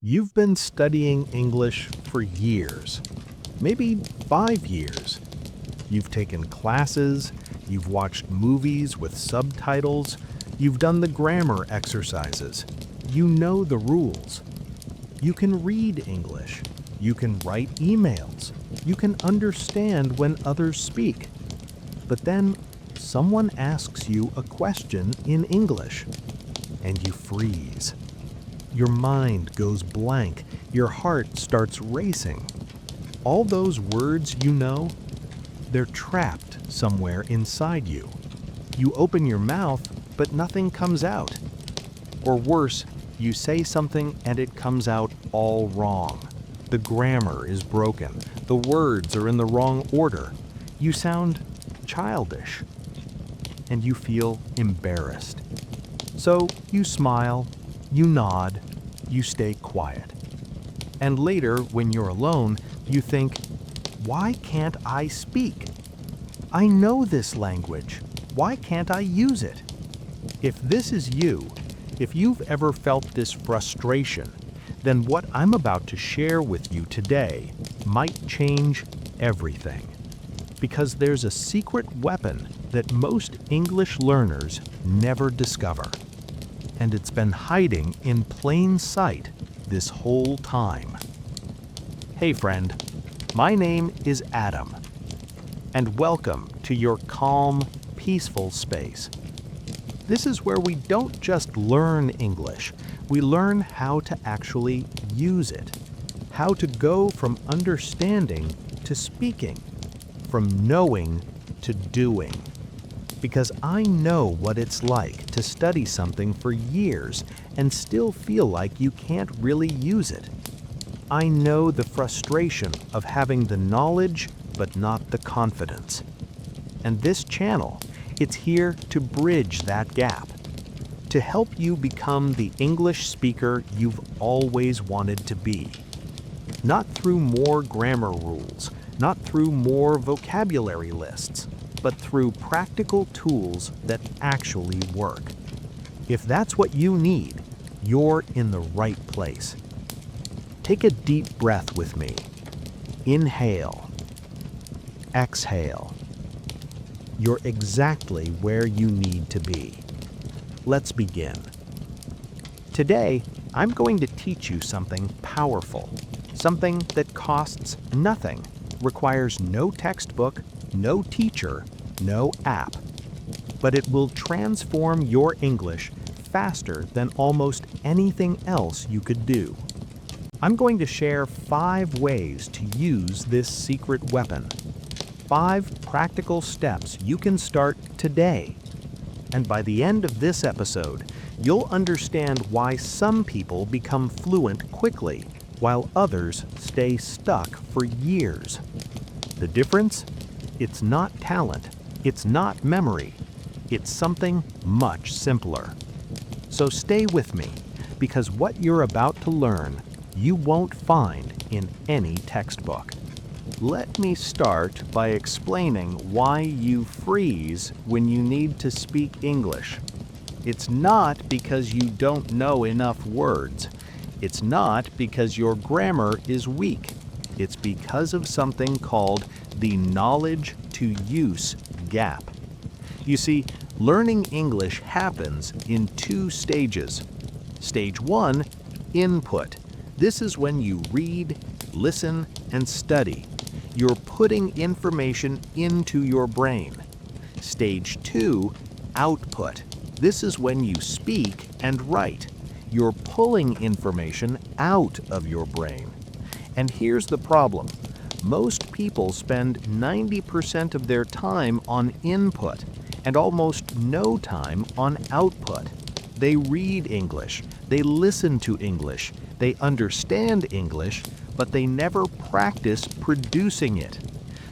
You've been studying English for years, maybe 5 years. You've taken classes, you've watched movies with subtitles, you've done the grammar exercises. You know the rules. You can read English. You can write emails. You can understand when others speak. But then someone asks you a question in English, and you freeze. Your mind goes blank. Your heart starts racing. All those words you know, they're trapped somewhere inside you. You open your mouth, but nothing comes out. Or worse, you say something and it comes out all wrong. The grammar is broken. The words are in the wrong order. You sound childish. And you feel embarrassed. So you smile, you nod, you stay quiet. And later, when you're alone, you think, why can't I speak? I know this language. Why can't I use it? If this is you, if you've ever felt this frustration, then what I'm about to share with you today might change everything. Because there's a secret weapon that most English learners never discover. And it's been hiding in plain sight this whole time. Hey friend, my name is Adam, and welcome to your calm, peaceful space. This is where we don't just learn English, we learn how to actually use it, how to go from understanding to speaking, from knowing to doing. Because I know what it's like to study something for years and still feel like you can't really use it. I know the frustration of having the knowledge but not the confidence. And this channel, it's here to bridge that gap, to help you become the English speaker you've always wanted to be. Not through more grammar rules, not through more vocabulary lists, but through practical tools that actually work. If that's what you need, you're in the right place. Take a deep breath with me. Inhale. Exhale. You're exactly where you need to be. Let's begin. Today, I'm going to teach you something powerful, something that costs nothing, requires no textbook, no teacher, no app. But it will transform your English faster than almost anything else you could do. I'm going to share 5 ways to use this secret weapon. 5 practical steps you can start today. And by the end of this episode, you'll understand why some people become fluent quickly, while others stay stuck for years. The difference? It's not talent. It's not memory. It's something much simpler. So stay with me, because what you're about to learn, you won't find in any textbook. Let me start by explaining why you freeze when you need to speak English. It's not because you don't know enough words. It's not because your grammar is weak. It's because of something called the knowledge to use gap. You see, learning English happens in 2 stages. Stage 1, input. This is when you read, listen, and study. You're putting information into your brain. Stage 2, output. This is when you speak and write. You're pulling information out of your brain. And here's the problem. Most people spend 90% of their time on input and almost no time on output. They read English, they listen to English, they understand English, but they never practice producing it.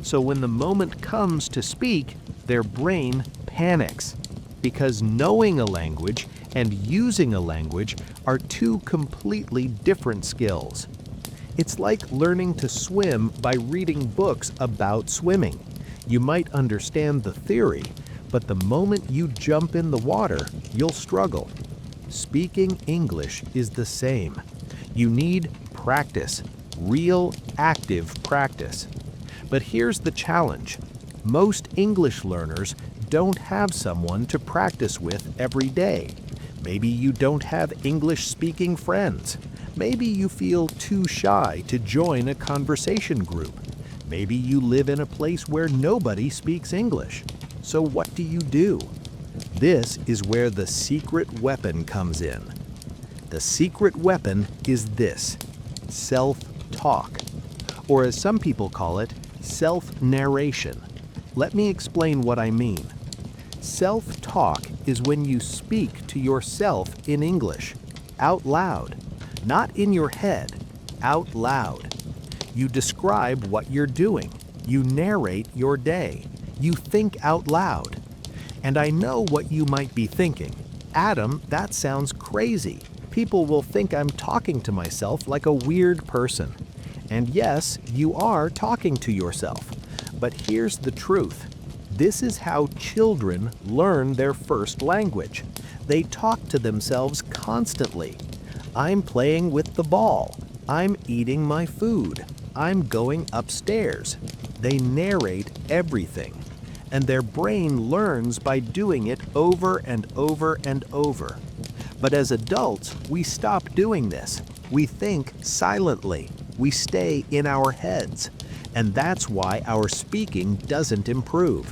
So when the moment comes to speak, their brain panics, because knowing a language and using a language are 2 completely different skills. It's like learning to swim by reading books about swimming. You might understand the theory, but the moment you jump in the water, you'll struggle. Speaking English is the same. You need practice, real active practice. But here's the challenge. Most English learners don't have someone to practice with every day. Maybe you don't have English-speaking friends. Maybe you feel too shy to join a conversation group. Maybe you live in a place where nobody speaks English. So what do? This is where the secret weapon comes in. The secret weapon is this: self-talk, or as some people call it, self-narration. Let me explain what I mean. Self-talk is when you speak to yourself in English, out loud, not in your head, out loud. You describe what you're doing. You narrate your day. You think out loud. And I know what you might be thinking. Adam, that sounds crazy. People will think I'm talking to myself like a weird person. And yes, you are talking to yourself. But here's the truth. This is how children learn their first language. They talk to themselves constantly. I'm playing with the ball. I'm eating my food. I'm going upstairs. They narrate everything. And their brain learns by doing it over and over and over. But as adults, we stop doing this. We think silently. We stay in our heads. And that's why our speaking doesn't improve.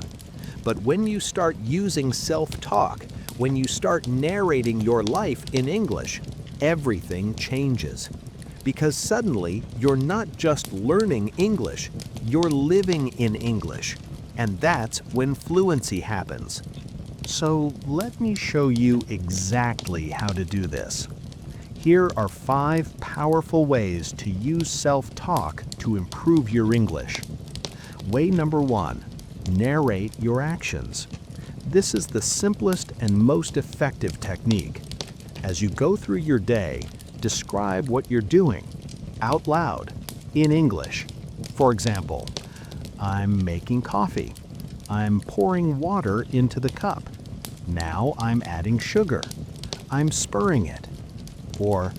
But when you start using self-talk, when you start narrating your life in English, everything changes. Because suddenly, you're not just learning English, you're living in English. And that's when fluency happens. So let me show you exactly how to do this. Here are 5 powerful ways to use self-talk to improve your English. Way number 1, narrate your actions. This is the simplest and most effective technique. As you go through your day, describe what you're doing out loud in English. For example, I'm making coffee. I'm pouring water into the cup. Now I'm adding sugar. I'm stirring it. Or,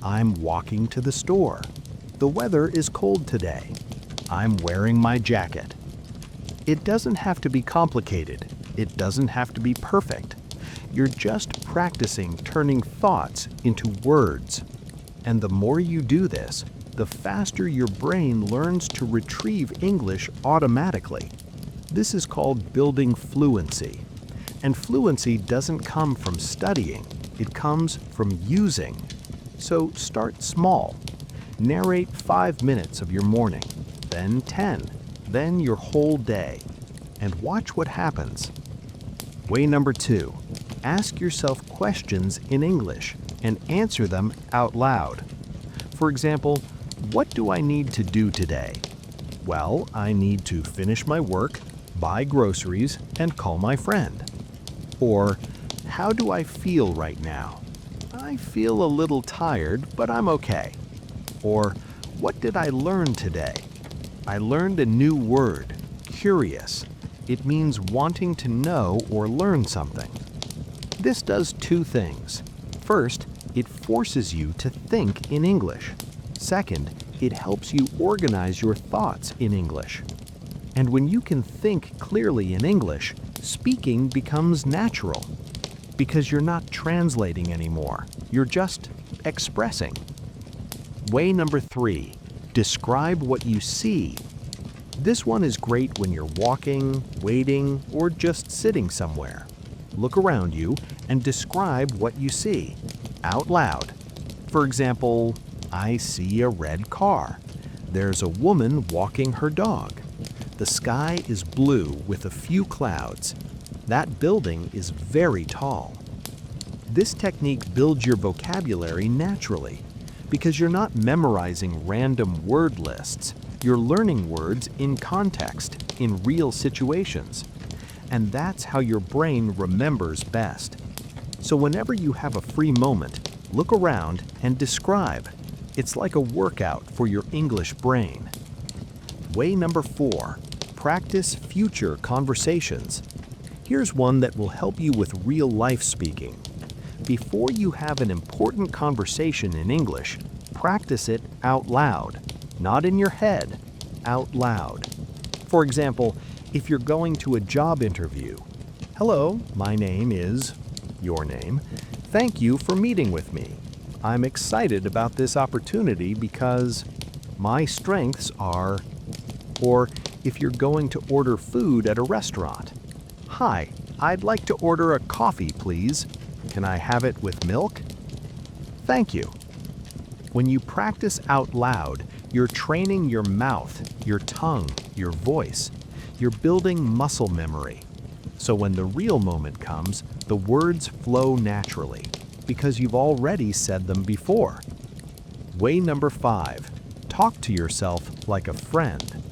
I'm walking to the store. The weather is cold today. I'm wearing my jacket. It doesn't have to be complicated. It doesn't have to be perfect. You're just practicing turning thoughts into words. And the more you do this, the faster your brain learns to retrieve English automatically. This is called building fluency. And fluency doesn't come from studying. It comes from using. So start small. Narrate 5 minutes of your morning, then 10, then your whole day. And watch what happens. Way number 2, ask yourself questions in English and answer them out loud. For example, what do I need to do today? Well, I need to finish my work, buy groceries, and call my friend. Or, how do I feel right now? I feel a little tired, but I'm okay. Or, what did I learn today? I learned a new word, curious. It means wanting to know or learn something. This does 2 things. First, it forces you to think in English. Second, it helps you organize your thoughts in English. And when you can think clearly in English, speaking becomes natural. Because you're not translating anymore. You're just expressing. Way number 3, describe what you see. This one is great when you're walking, waiting, or just sitting somewhere. Look around you and describe what you see out loud. For example, I see a red car. There's a woman walking her dog. The sky is blue with a few clouds. That building is very tall. This technique builds your vocabulary naturally because you're not memorizing random word lists. You're learning words in context, in real situations. And that's how your brain remembers best. So whenever you have a free moment, look around and describe. It's like a workout for your English brain. Way number 4, practice future conversations. Here's one that will help you with real-life speaking. Before you have an important conversation in English, practice it out loud, not in your head, out loud. For example, if you're going to a job interview, "Hello, my name is," your name. "Thank you for meeting with me. I'm excited about this opportunity because my strengths are," or if you're going to order food at a restaurant, "Hi, I'd like to order a coffee, please. Can I have it with milk?" Thank you. When you practice out loud, you're training your mouth, your tongue, your voice. You're building muscle memory. So when the real moment comes, the words flow naturally because you've already said them before. Way number 5, talk to yourself like a friend.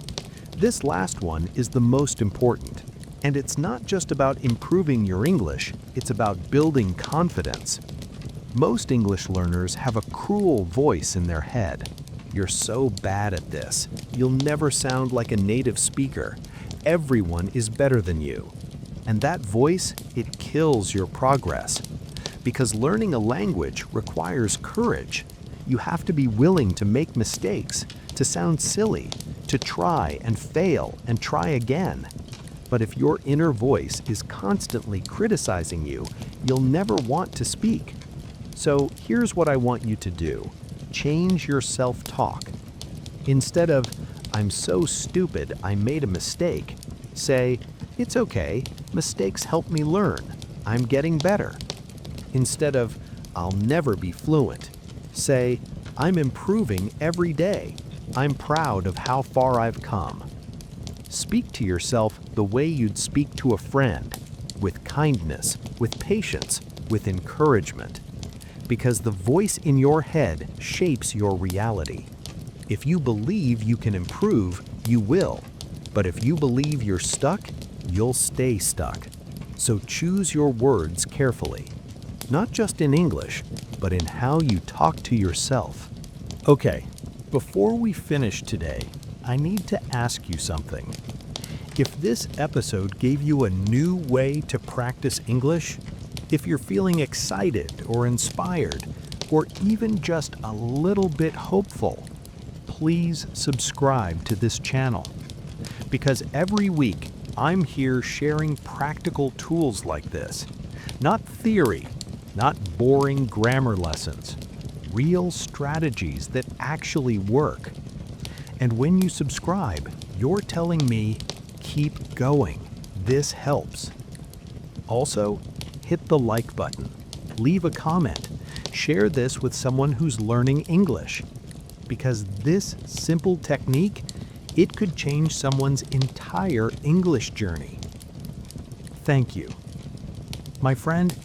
This last one is the most important, and it's not just about improving your English, it's about building confidence. Most English learners have a cruel voice in their head. You're so bad at this. You'll never sound like a native speaker. Everyone is better than you. And that voice, it kills your progress. Because learning a language requires courage. You have to be willing to make mistakes, to sound silly, to try and fail and try again. But if your inner voice is constantly criticizing you, you'll never want to speak. So here's what I want you to do. Change your self-talk. Instead of, "I'm so stupid, I made a mistake," say, "It's okay, mistakes help me learn. I'm getting better." Instead of, "I'll never be fluent," say, "I'm improving every day. I'm proud of how far I've come." Speak to yourself the way you'd speak to a friend, with kindness, with patience, with encouragement. Because the voice in your head shapes your reality. If you believe you can improve, you will. But if you believe you're stuck, you'll stay stuck. So choose your words carefully. Not just in English, but in how you talk to yourself. Okay, before we finish today, I need to ask you something. If this episode gave you a new way to practice English, if you're feeling excited or inspired, or even just a little bit hopeful, please subscribe to this channel. Because every week, I'm here sharing practical tools like this. Not theory, not boring grammar lessons, real strategies that actually work. And when you subscribe, you're telling me, keep going. This helps. Also, hit the like button, leave a comment, share this with someone who's learning English. Because this simple technique, it could change someone's entire English journey. Thank you. My friend,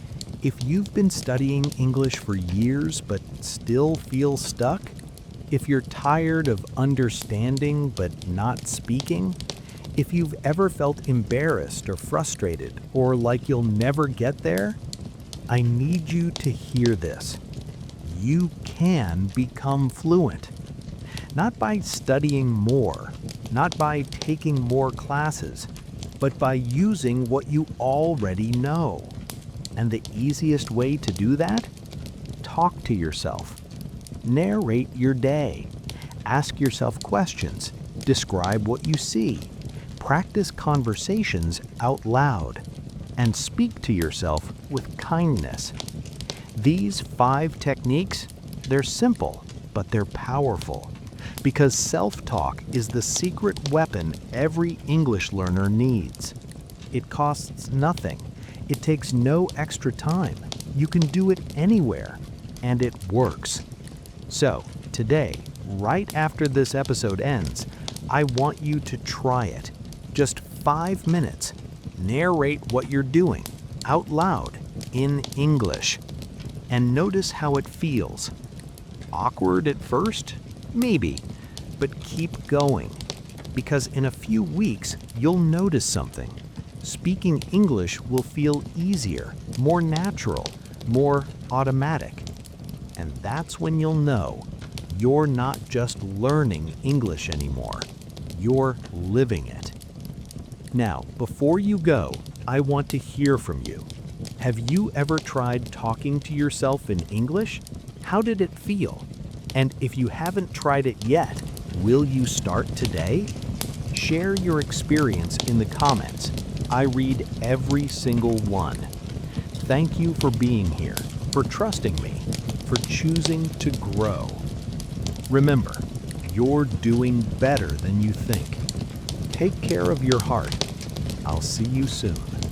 if you've been studying English for years but still feel stuck, if you're tired of understanding but not speaking, if you've ever felt embarrassed or frustrated or like you'll never get there, I need you to hear this. You can become fluent. Not by studying more, not by taking more classes, but by using what you already know. And the easiest way to do that? Talk to yourself. Narrate your day. Ask yourself questions. Describe what you see. Practice conversations out loud. And speak to yourself with kindness. These 5 techniques, they're simple, but they're powerful. Because self-talk is the secret weapon every English learner needs. It costs nothing. It takes no extra time. You can do it anywhere, and it works. So, today, right after this episode ends, I want you to try it. Just 5 minutes. Narrate what you're doing, out loud, in English. And notice how it feels. Awkward at first? Maybe. But keep going. Because in a few weeks, you'll notice something. Speaking English will feel easier, more natural, more automatic. And that's when you'll know you're not just learning English anymore. You're living it. Now, before you go, I want to hear from you. Have you ever tried talking to yourself in English? How did it feel? And if you haven't tried it yet, will you start today? Share your experience in the comments. I read every single one. Thank you for being here, for trusting me, for choosing to grow. Remember, you're doing better than you think. Take care of your heart. I'll see you soon.